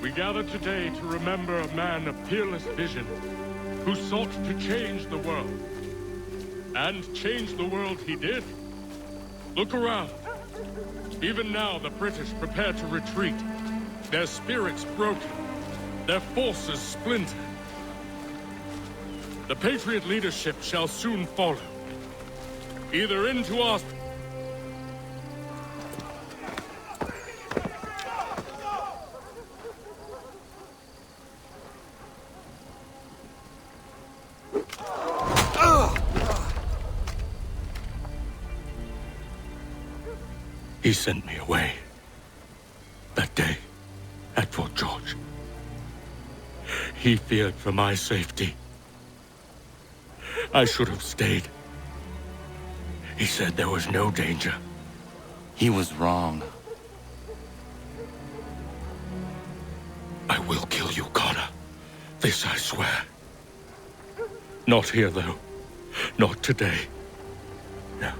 We gather today to remember a man of peerless vision who sought to change the world. And change the world he did. Look around. Even now, the British prepare to retreat. Their spirits broken. Their forces splintered. The Patriot leadership shall soon follow. Either into our... He sent me away. That day, at Fort George. He feared for my safety. I should have stayed. He said there was no danger. He was wrong. I will kill you, Connor. This I swear. Not here, though. Not today. No.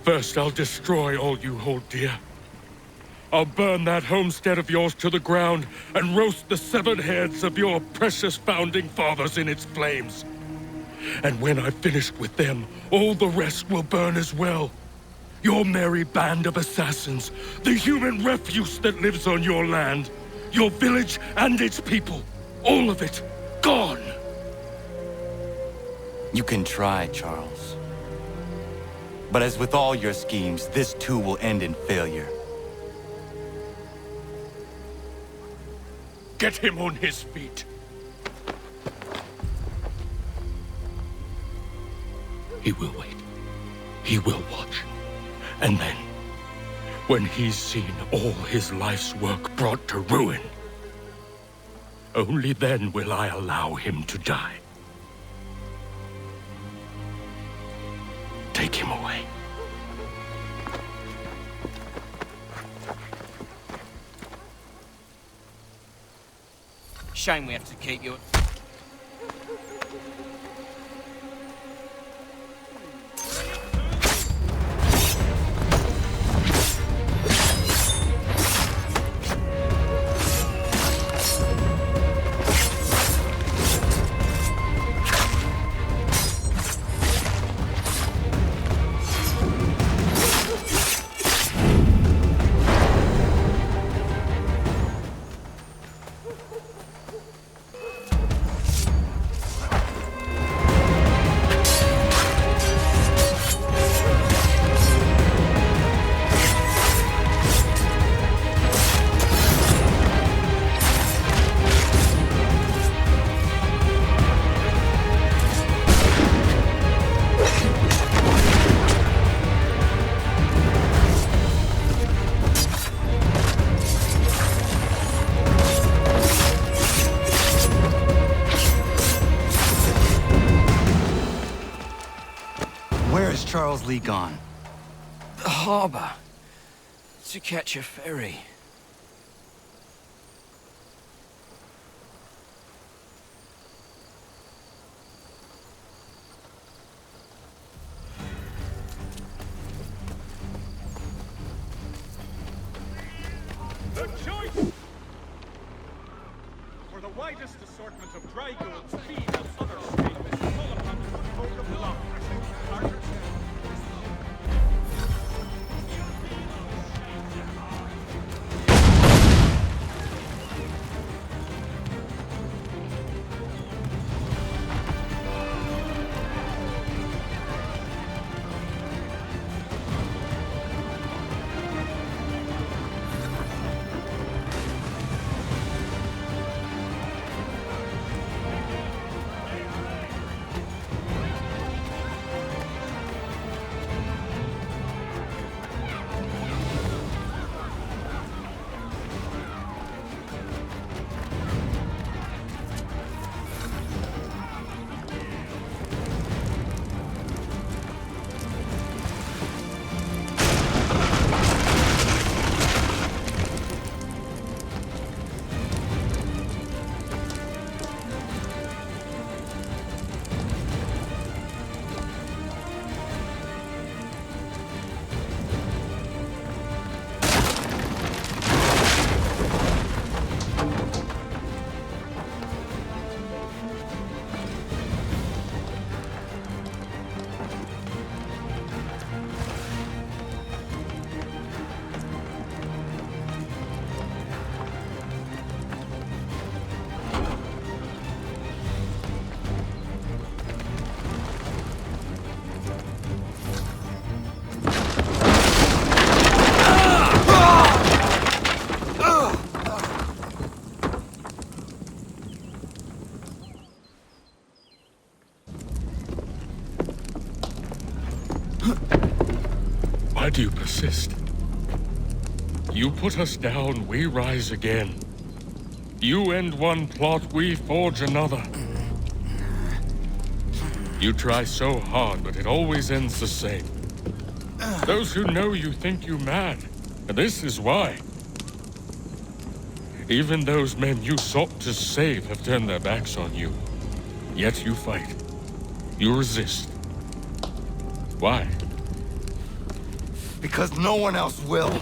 First, I'll destroy all you hold dear. I'll burn that homestead of yours to the ground and roast the severed heads of your precious founding fathers in its flames. And when I've finished with them, all the rest will burn as well. Your merry band of assassins, the human refuse that lives on your land, your village and its people, all of it, gone. You can try, Charles. But as with all your schemes, this too will end in failure. Get him on his feet. He will wait. He will watch. And then, when he's seen all his life's work brought to ruin, only then will I allow him to die. Take him away. Shame we have to keep you. Charles Lee gone? The harbor. To catch a ferry. The choice for the widest assortment of dry goods, feed, and other staples is all upon the folk of the law. But you persist. You put us down, we rise again. You end one plot, we forge another. You try so hard, but it always ends the same. Those who know you think you mad, and this is why. Even those men you sought to save have turned their backs on you. Yet you fight. You resist. Why? Because no one else will.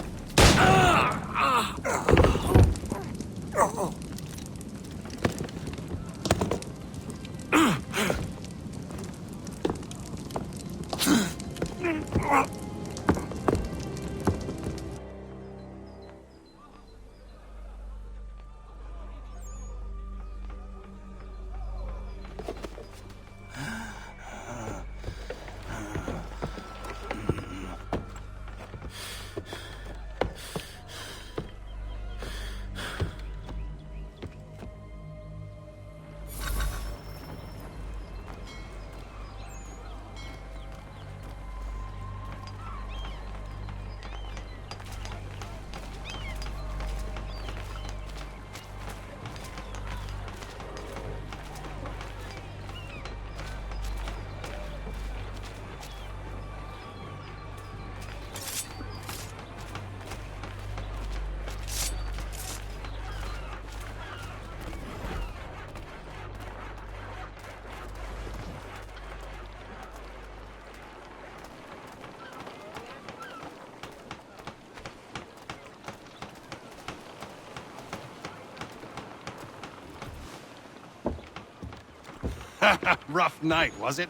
Rough night, was it?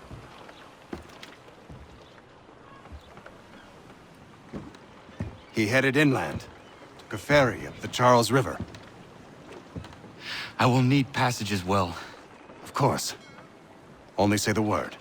He headed inland, took a ferry up the Charles River. I will need passage as well. Of course. Only say the word.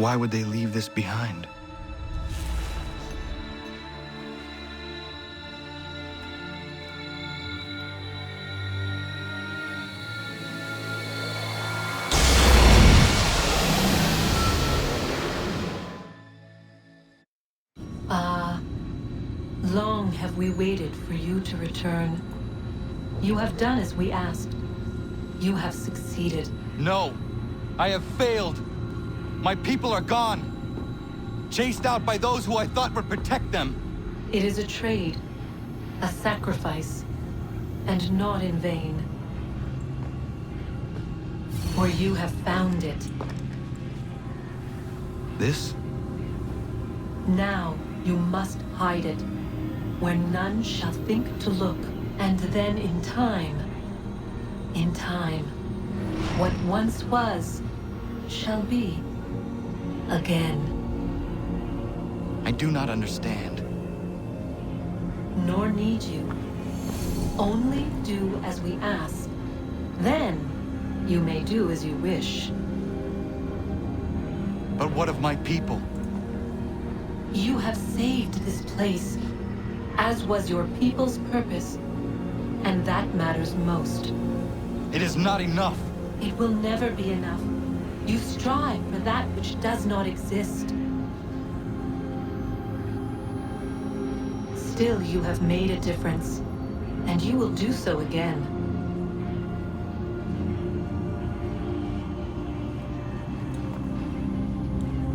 Why would they leave this behind? Long have we waited for you to return. You have done as we asked. You have succeeded. No! I have failed! My people are gone! Chased out by those who I thought would protect them! It is a trade, a sacrifice, and not in vain. For you have found it. This? Now you must hide it, where none shall think to look, and then in time, what once was, shall be again. I do not understand. Nor need you. Only do as we ask. Then you may do as you wish. But what of my people? You have saved this place, as was your people's purpose, and that matters most. It is not enough! It will never be enough. You strive for that which does not exist. Still, you have made a difference, and you will do so again.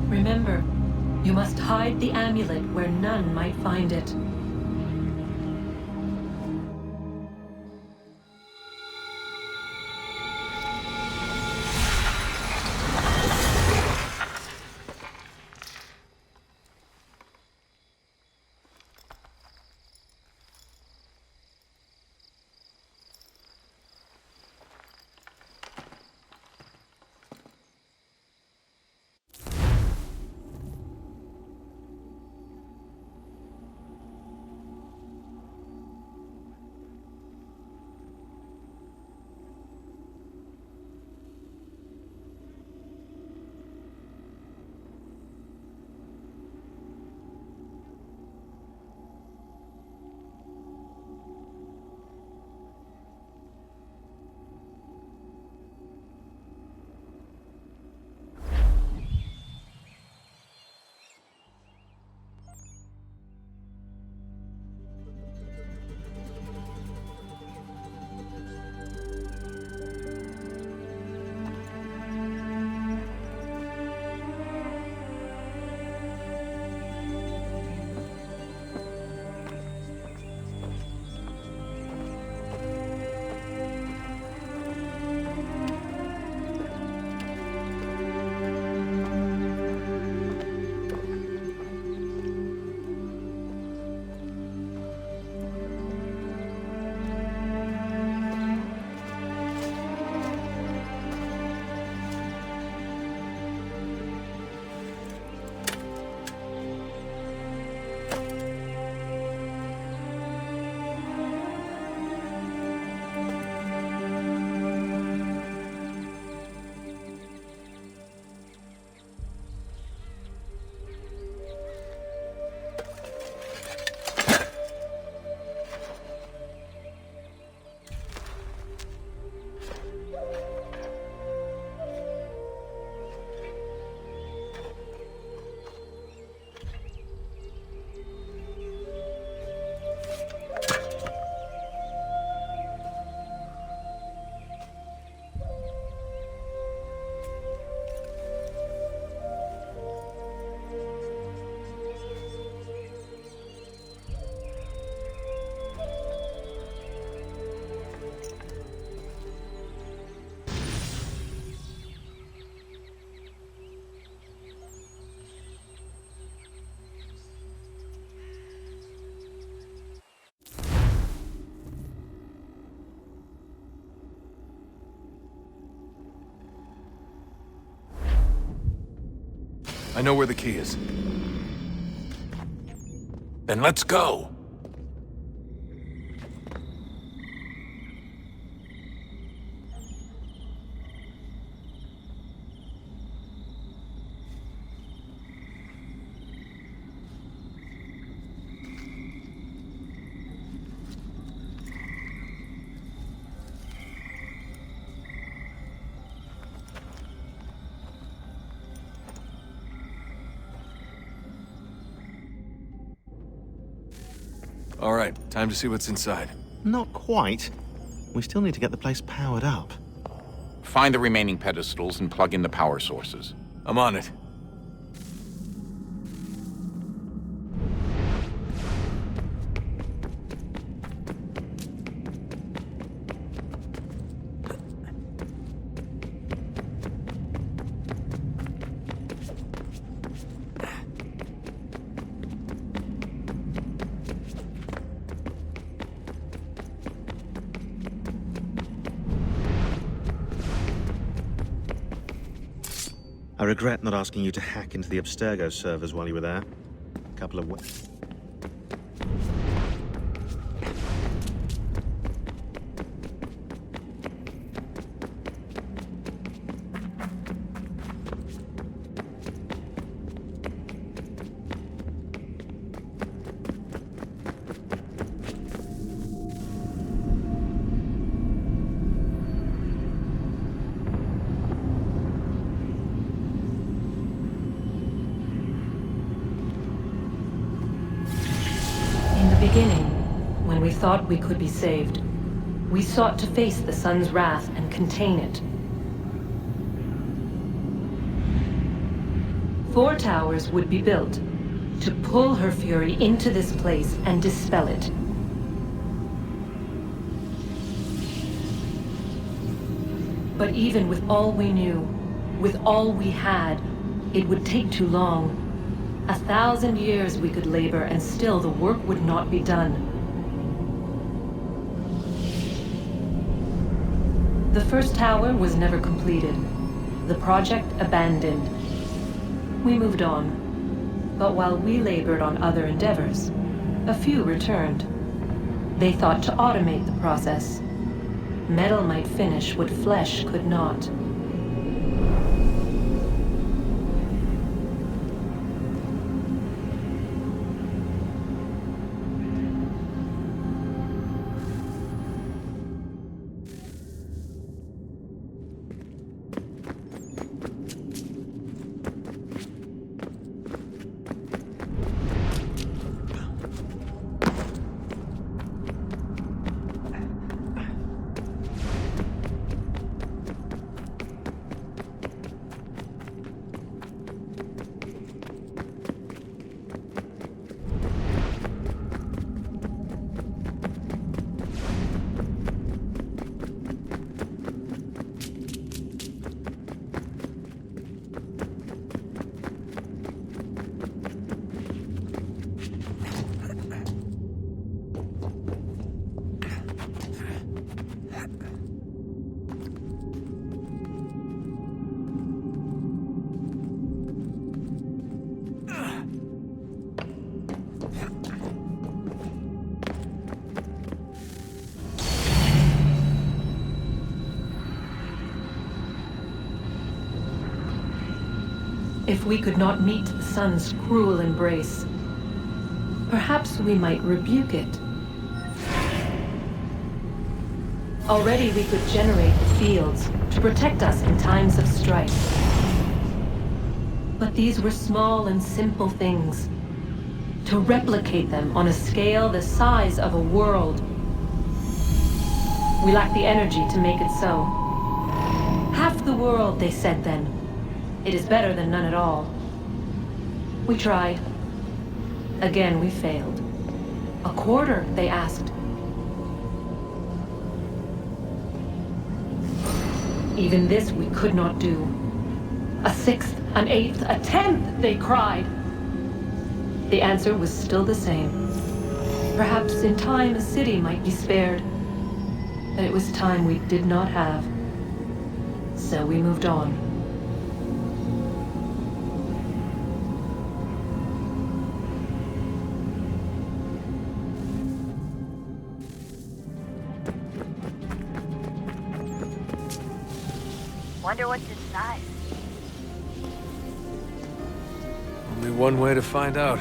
Remember, you must hide the amulet where none might find it. I know where the key is. Then let's go! All right, time to see what's inside. Not quite. We still need to get the place powered up. Find the remaining pedestals and plug in the power sources. I'm on it. I regret not asking you to hack into the Abstergo servers while you were there. A couple of... Beginning, when we thought we could be saved, we sought to face the sun's wrath and contain it. 4 towers would be built to pull her fury into this place and dispel it. But even with all we knew, with all we had, it would take too long. 1,000 years we could labor, and still the work would not be done. The first tower was never completed. The project abandoned. We moved on. But while we labored on other endeavors, a few returned. They thought to automate the process. Metal might finish what flesh could not. If we could not meet the sun's cruel embrace, perhaps we might rebuke it. Already we could generate the fields to protect us in times of strife. But these were small and simple things. To replicate them on a scale the size of a world, we lack the energy to make it so. Half the world, they said then. It is better than none at all. We tried. Again, we failed. A quarter, they asked. Even this we could not do. A 1/6, an 1/8, a 1/10, they cried. The answer was still the same. Perhaps in time a city might be spared. But it was time we did not have. So we moved on. Wonder what's inside. Only one way to find out.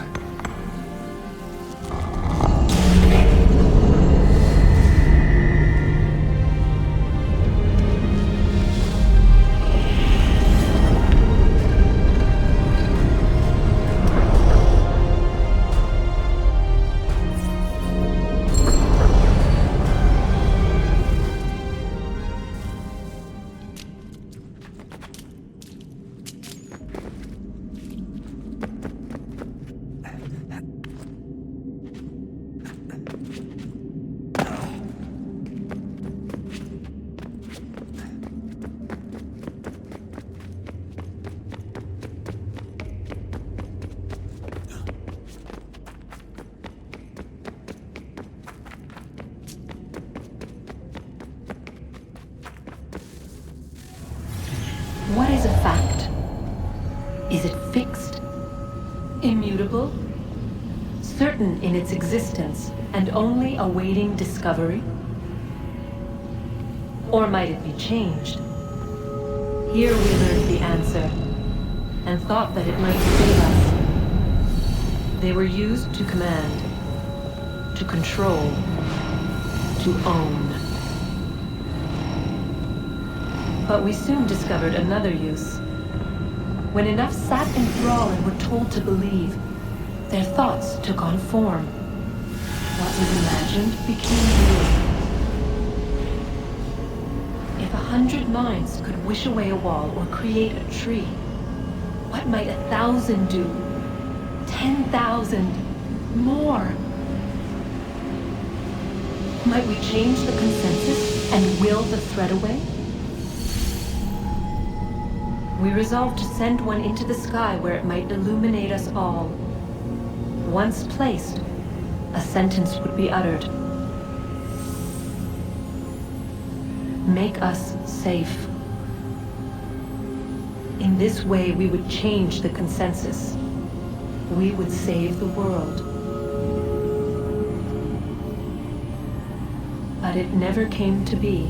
What is a fact? Is it fixed? Immutable? Certain in its existence and only awaiting discovery? Or might it be changed? Here we learned the answer, and thought that it might save us. They were used to command, to control, to own. But we soon discovered another use. When enough sat in thrall and were told to believe, their thoughts took on form. What was imagined became real. If 100 minds could wish away a wall or create a tree, what might 1,000 do? 10,000? More? Might we change the consensus and will the thread away? We resolved to send one into the sky where it might illuminate us all. Once placed, a sentence would be uttered. Make us safe. In this way, we would change the consensus. We would save the world. But it never came to be.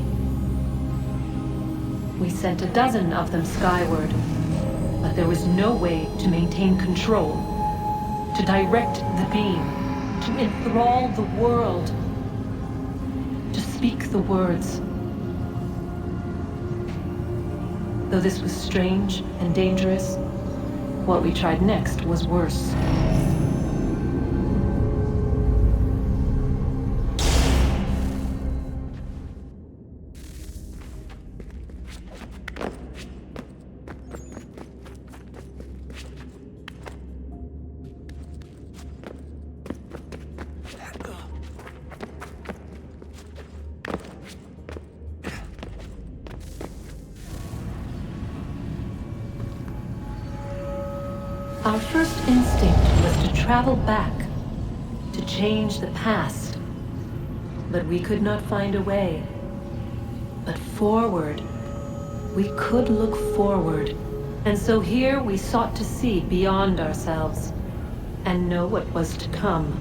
We sent a dozen of them skyward, but there was no way to maintain control, to direct the beam, to enthrall the world, to speak the words. Though this was strange and dangerous, what we tried next was worse. Our first instinct was to travel back, to change the past. But we could not find a way. But forward, we could look forward. And so here we sought to see beyond ourselves and know what was to come.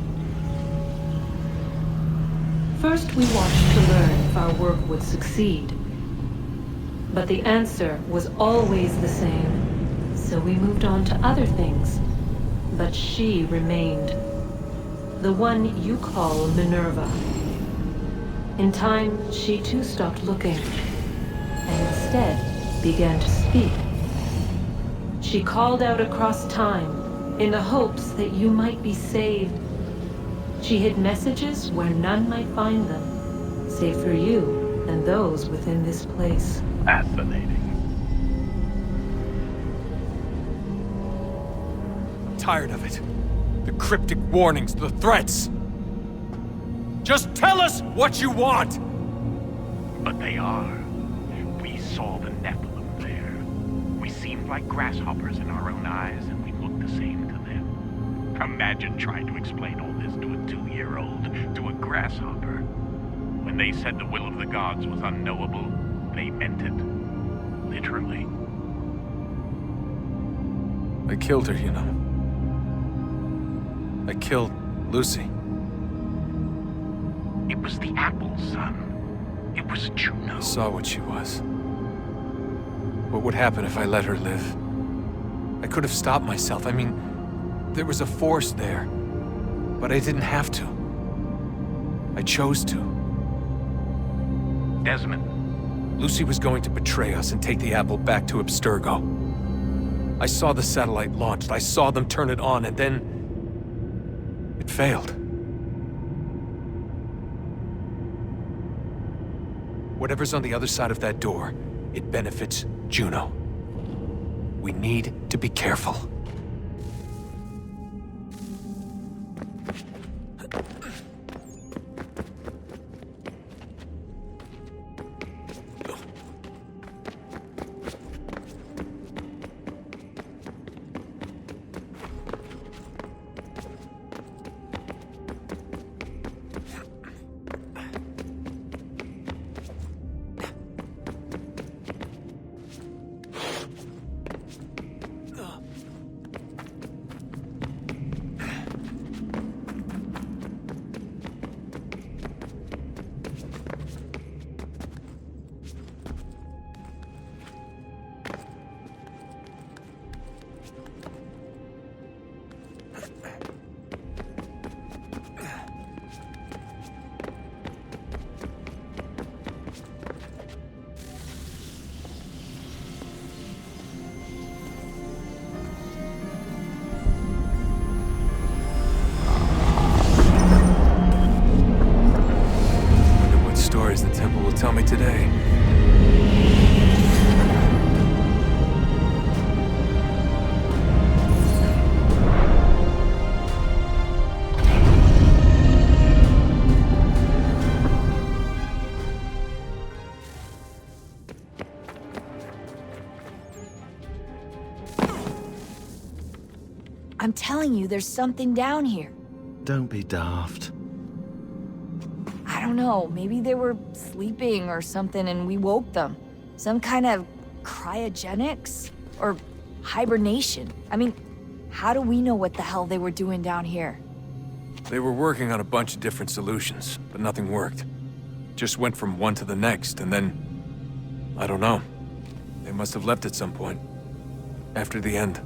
First, we watched to learn if our work would succeed. But the answer was always the same. So we moved on to other things, but she remained. The one you call Minerva. In time, she too stopped looking, and instead began to speak. She called out across time, in the hopes that you might be saved. She hid messages where none might find them, save for you and those within this place. Fascinating. Tired of it. The cryptic warnings, the threats. Just tell us what you want! But they are. We saw the Nephilim there. We seemed like grasshoppers in our own eyes, and we looked the same to them. Imagine trying to explain all this to a 2-year-old, to a grasshopper. When they said the will of the gods was unknowable, they meant it. Literally. I killed her, you know. I killed Lucy. It was the apple, son. It was Juno. I saw what she was. What would happen if I let her live? I could have stopped myself. I mean, there was a force there. But I didn't have to. I chose to. Desmond. Lucy was going to betray us and take the apple back to Abstergo. I saw the satellite launched. I saw them turn it on, and then it failed. Whatever's on the other side of that door, it benefits Juno. We need to be careful. I'm telling you, there's something down here. Don't be daft. I don't know, maybe they were sleeping or something and we woke them. Some kind of cryogenics? Or hibernation? I mean, how do we know what the hell they were doing down here? They were working on a bunch of different solutions, but nothing worked. Just went from one to the next, and then... I don't know. They must have left at some point. After the end.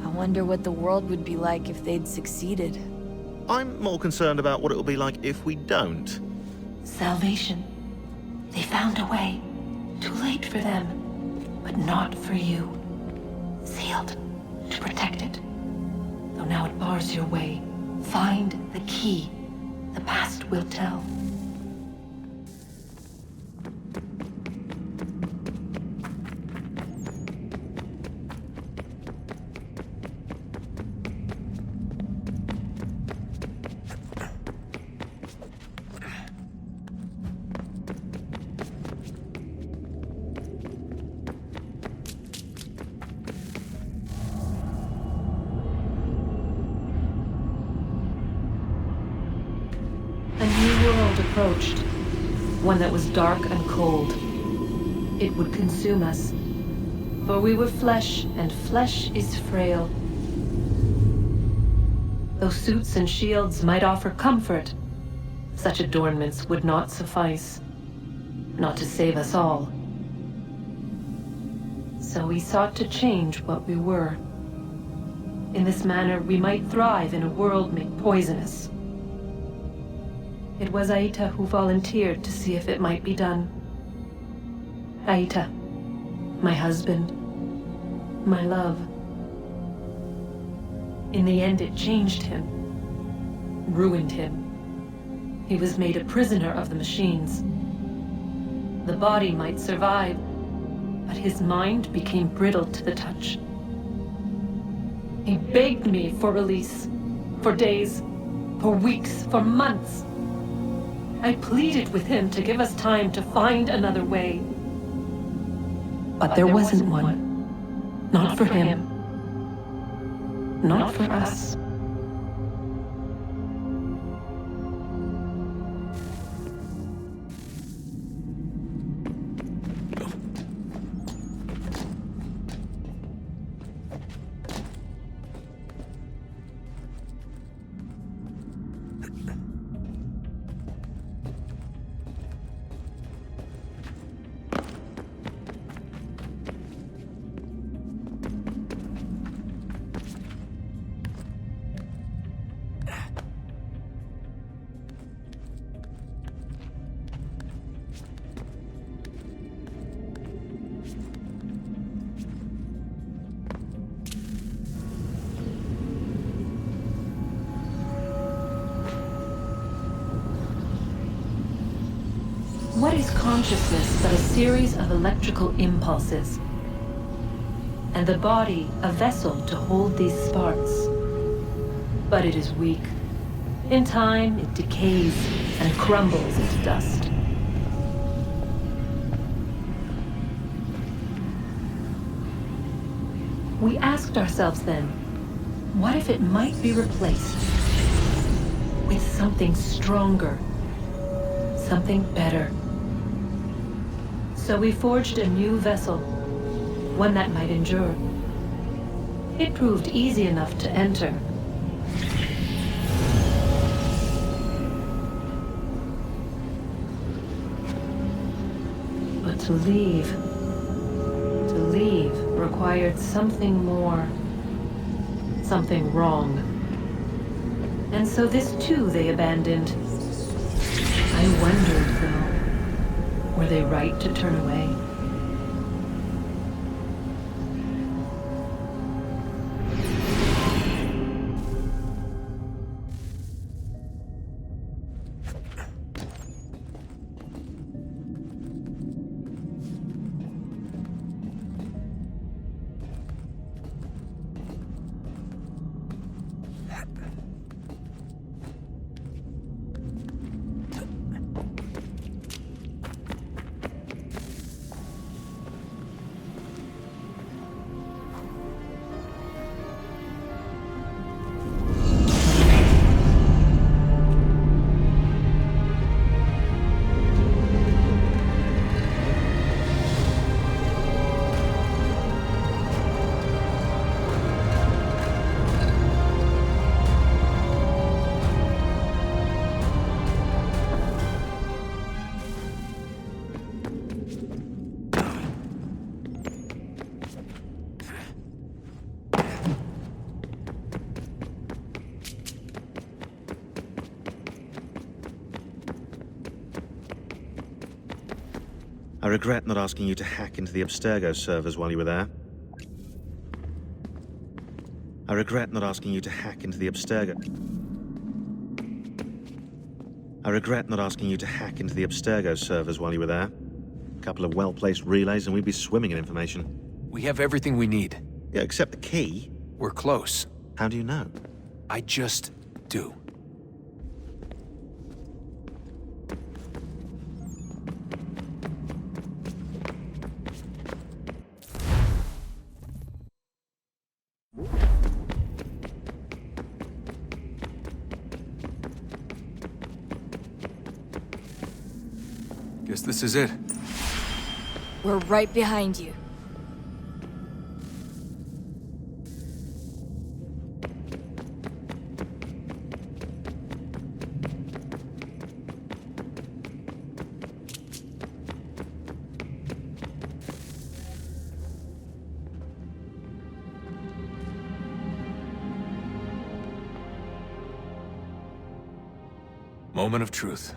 I wonder what the world would be like if they'd succeeded. I'm more concerned about what it'll be like if we don't. Salvation. They found a way. Too late for them, but not for you. Sealed to protect it. Though now it bars your way. Find the key. The past will tell. Approached, one that was dark and cold. It would consume us, for we were flesh, and flesh is frail. Though suits and shields might offer comfort, such adornments would not suffice, not to save us all. So we sought to change what we were. In this manner, we might thrive in a world made poisonous. It was Aita who volunteered to see if it might be done. Aita, my husband, my love. In the end, it changed him, ruined him. He was made a prisoner of the machines. The body might survive, but his mind became brittle to the touch. He begged me for release, for days, for weeks, for months. I pleaded with him to give us time to find another way. But there wasn't one. Not for him. Not for us. What is consciousness but a series of electrical impulses? And the body a vessel to hold these sparks. But it is weak. In time, it decays and crumbles into dust. We asked ourselves then, what if it might be replaced with something stronger, something better? So we forged a new vessel, one that might endure. It proved easy enough to enter. But to leave required something more, something wrong. And so this too they abandoned. I wondered, though, were they right to turn away? I regret not asking you to hack into the Abstergo servers while you were there. I regret not asking you to hack into the Abstergo... I regret not asking you to hack into the Abstergo servers while you were there. A couple of well-placed relays and we'd be swimming in information. We have everything we need. Yeah, except the key. We're close. How do you know? I just do. Guess this is it. We're right behind you. Moment of truth.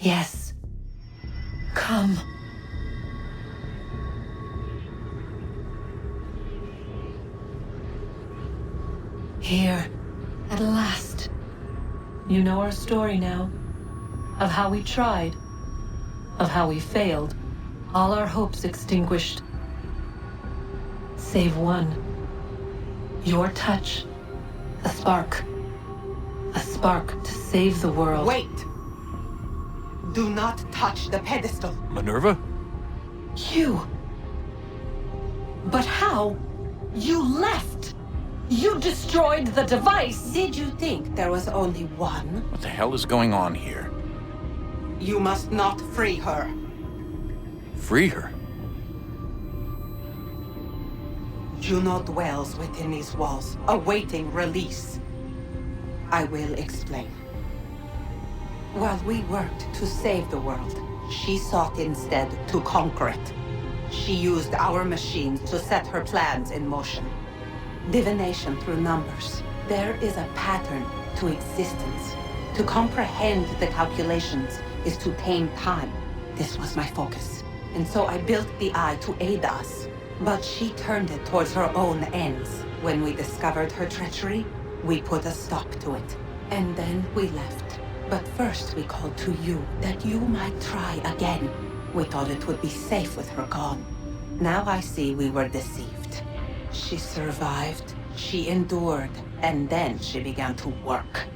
Yes. Come. Here, at last. You know our story now. Of how we tried. Of how we failed. All our hopes extinguished. Save one. Your touch. A spark. A spark to save the world. Wait! Do not touch the pedestal. Minerva? You. But how? You left! You destroyed the device! Did you think there was only one? What the hell is going on here? You must not free her. Free her? Juno dwells within these walls, awaiting release. I will explain. While we worked to save the world, she sought instead to conquer it. She used our machines to set her plans in motion. Divination through numbers. There is a pattern to existence. To comprehend the calculations is to tame time. This was my focus. And so I built the eye to aid us. But she turned it towards her own ends. When we discovered her treachery, we put a stop to it. And then we left. But first we called to you, that you might try again. We thought it would be safe with her gone. Now I see we were deceived. She survived, she endured, and then she began to work.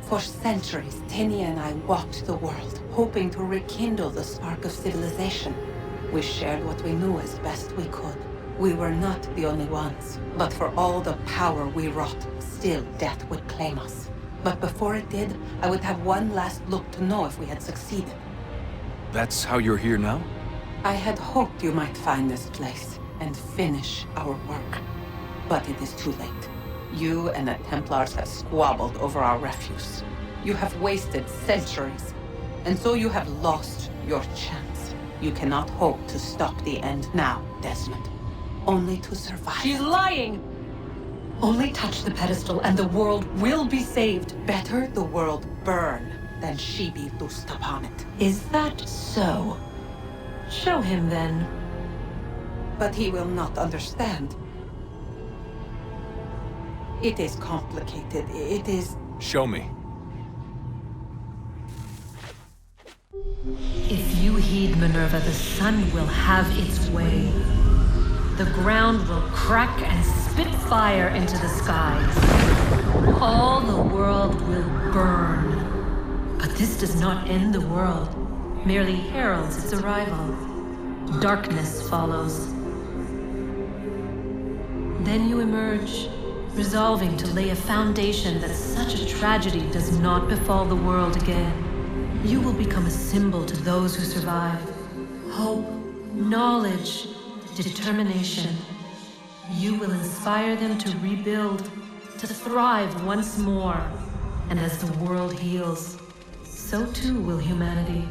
For centuries, Tinia and I walked the world, hoping to rekindle the spark of civilization. We shared what we knew as best we could. We were not the only ones, but for all the power we wrought, still death would claim us. But before it did, I would have one last look to know if we had succeeded. That's how you're here now? I had hoped you might find this place and finish our work. But it is too late. You and the Templars have squabbled over our refuse. You have wasted centuries, and so you have lost your chance. You cannot hope to stop the end now, Desmond. Only to survive. She's lying! Only touch the pedestal and the world will be saved. Better the world burn than she be loosed upon it. Is that so? Show him then. But he will not understand. It is complicated. It is... Show me. If you heed Minerva, the sun will have its way. the ground will crack and spit fire into the skies. All the world will burn. But this does not end the world, merely heralds its arrival. Darkness follows. Then you emerge, resolving to lay a foundation that such a tragedy does not befall the world again. You will become a symbol to those who survive. Hope, knowledge, determination. You will inspire them to rebuild, to thrive once more. And as the world heals, so too will humanity.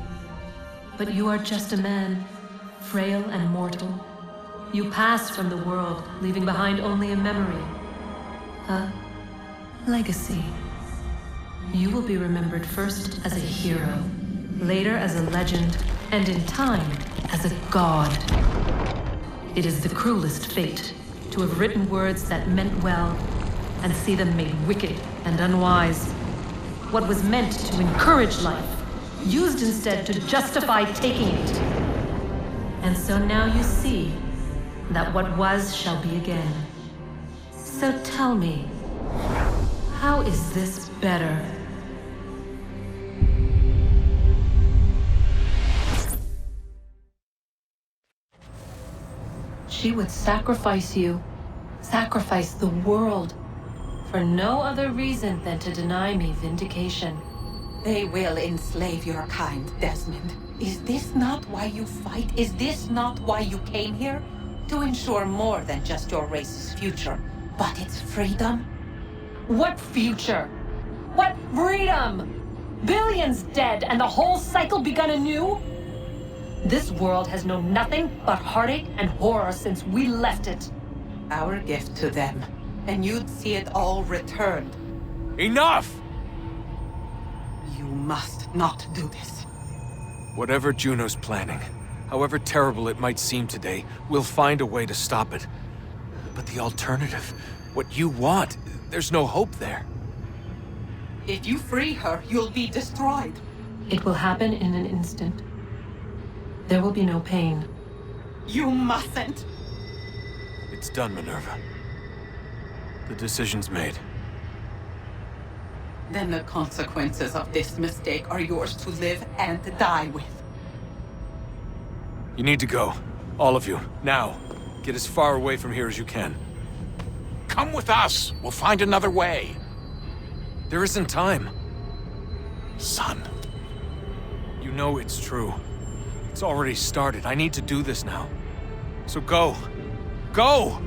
But you are just a man, frail and mortal. You pass from the world, leaving behind only a memory. A legacy. You will be remembered first as a hero, later as a legend, and in time, as a god. It is the cruelest fate to have written words that meant well, and see them made wicked and unwise. What was meant to encourage life, used instead to justify taking it. And so now you see that what was shall be again. So tell me, how is this better? She would sacrifice you, sacrifice the world, for no other reason than to deny me vindication. They will enslave your kind, Desmond. Is this not why you fight? Is this not why you came here? To ensure more than just your race's future, but its freedom? What future? What freedom? Billions dead and the whole cycle begun anew? This world has known nothing but heartache and horror since we left it. Our gift to them, and you'd see it all returned. Enough! You must not do this. Whatever Juno's planning, however terrible it might seem today, we'll find a way to stop it. But the alternative, what you want, there's no hope there. If you free her, you'll be destroyed. It will happen in an instant. There will be no pain. You mustn't. It's done, Minerva. The decision's made. Then the consequences of this mistake are yours to live and die with. You need to go. All of you. Now. Get as far away from here as you can. Come with us. We'll find another way. There isn't time. Son. You know it's true. It's already started. I need to do this now. So go. Go!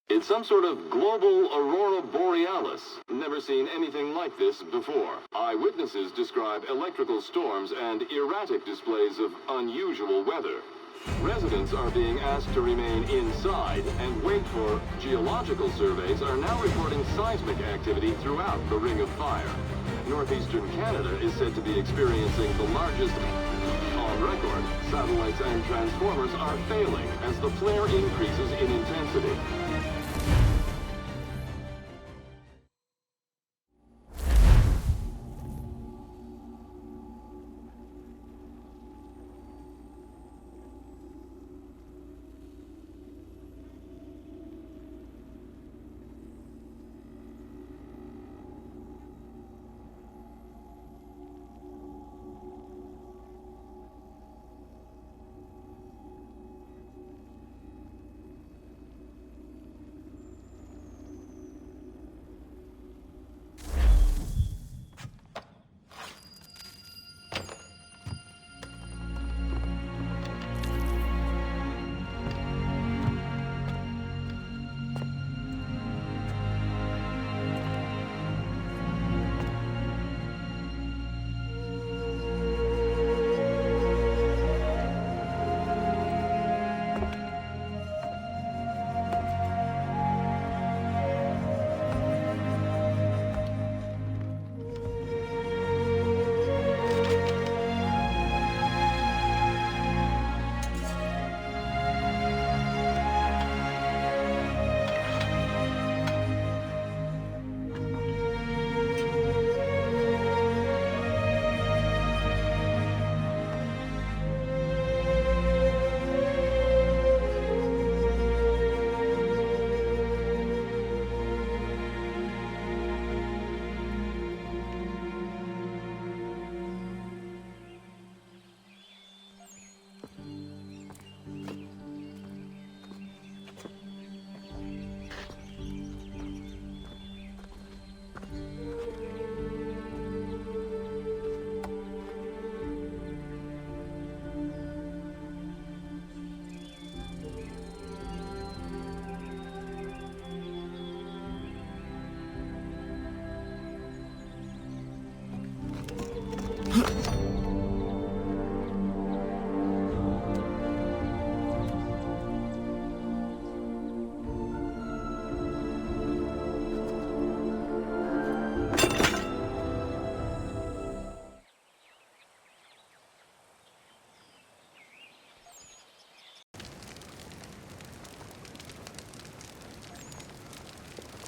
It's some sort of global aurora borealis. Never seen anything like this before. Eyewitnesses describe electrical storms and erratic displays of unusual weather. Residents are being asked to remain inside and wait for geological surveys are now reporting seismic activity throughout the Ring of Fire. Northeastern Canada is said to be experiencing the largest on record. Satellites and transformers are failing as the flare increases in intensity.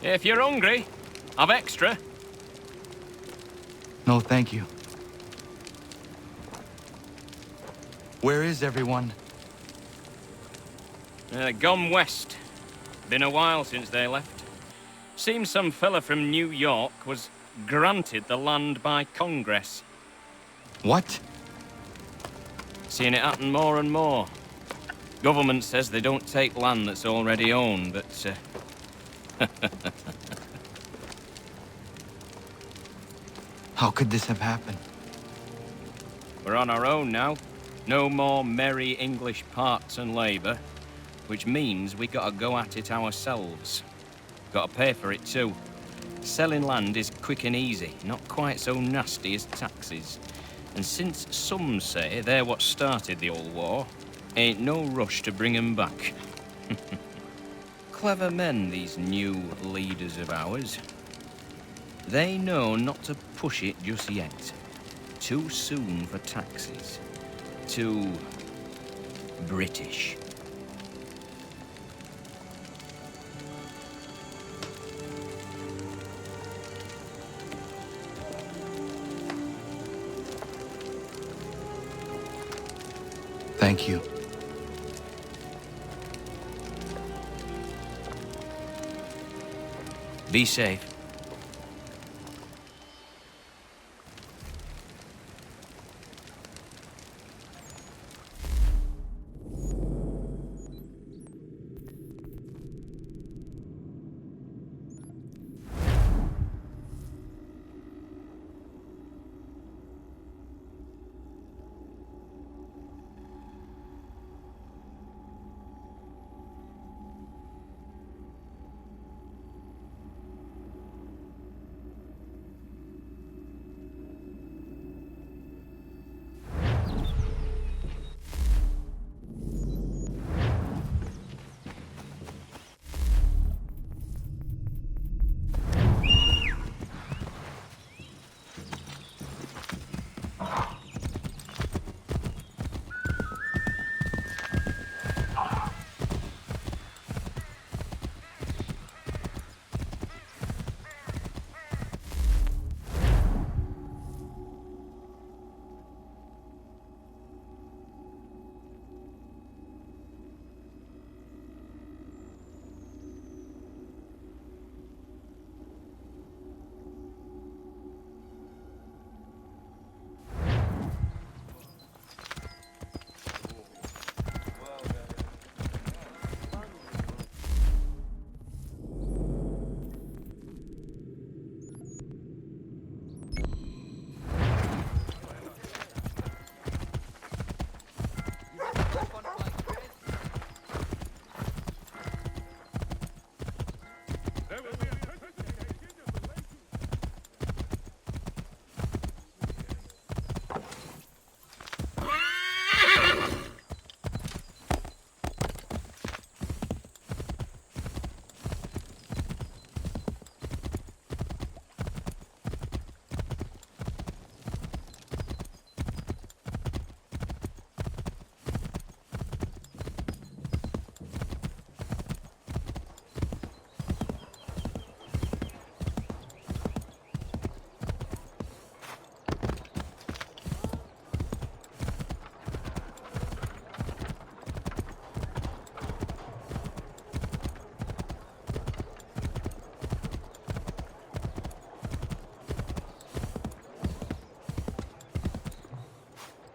If you're hungry, I've extra. No, thank you. Where is everyone? Gone west. Been a while since they left. Seems some fella from New York was granted the land by Congress. What? Seeing it happen more and more. Government says they don't take land that's already owned, but... How could this have happened? We're on our own now. No more merry English parts and labour, which means we gotta go at it ourselves. Gotta pay for it too. Selling land is quick and easy, not quite so nasty as taxes. And since some say they're what started the old war, ain't no rush to bring 'em back. Clever men, these new leaders of ours. They know not to push it just yet. Too soon for taxes. Too British. Thank you. Be safe.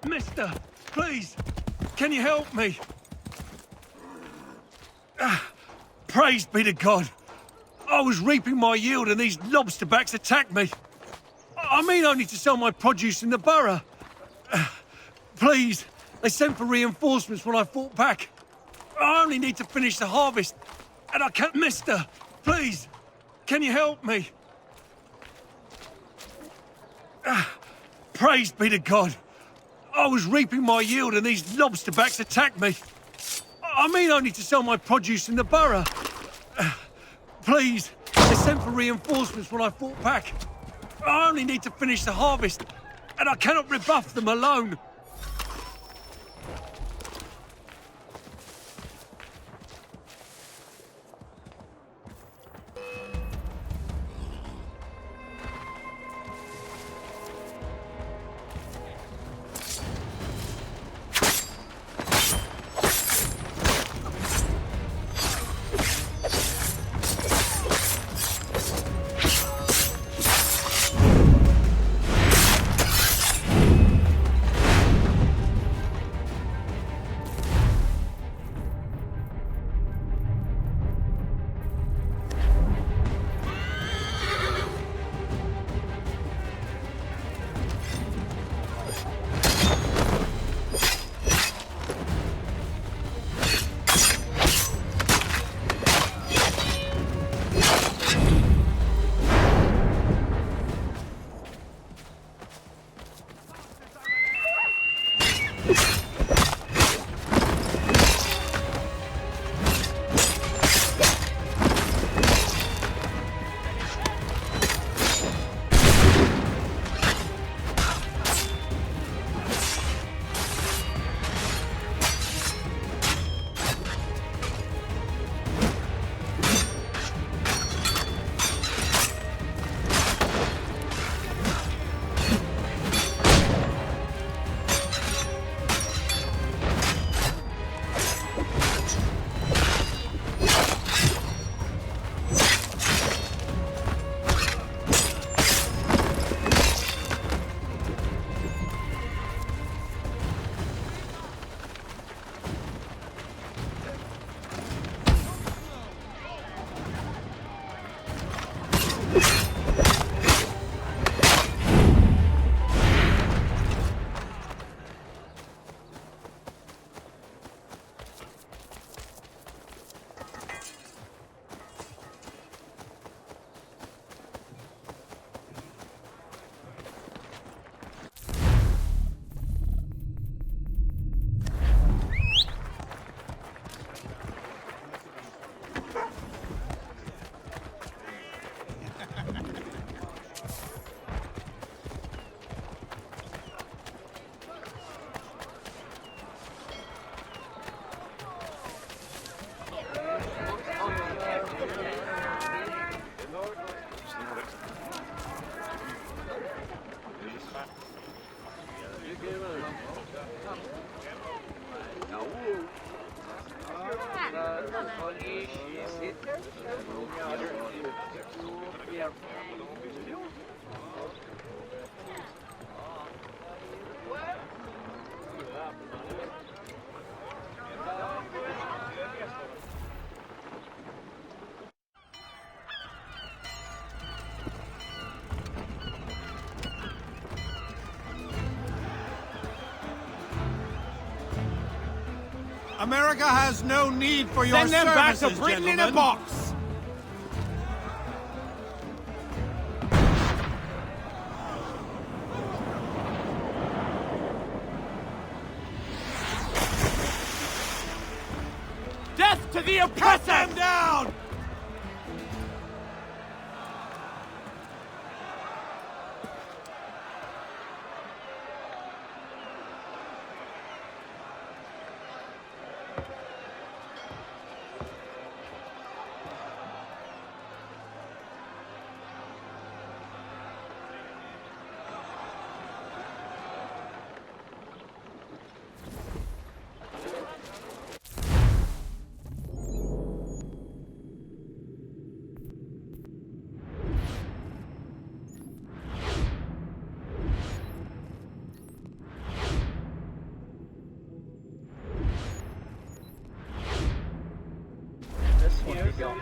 Mister, please, can you help me? Praise be to God. I was reaping my yield and these lobsterbacks attacked me. I mean only to sell my produce in the borough. Please, they sent for reinforcements when I fought back. I only need to finish the harvest, and I can't... Mister, please, can you help me? Praise be to God. I was reaping my yield and these lobsterbacks attacked me. I mean only to sell my produce in the borough. Please, they sent for reinforcements when I fought back. I only need to finish the harvest, and I cannot rebuff them alone. America has no need for your Send them back services, to Britain in a gentlemen. box! Death to the oppressor! Cut them down! Here we go.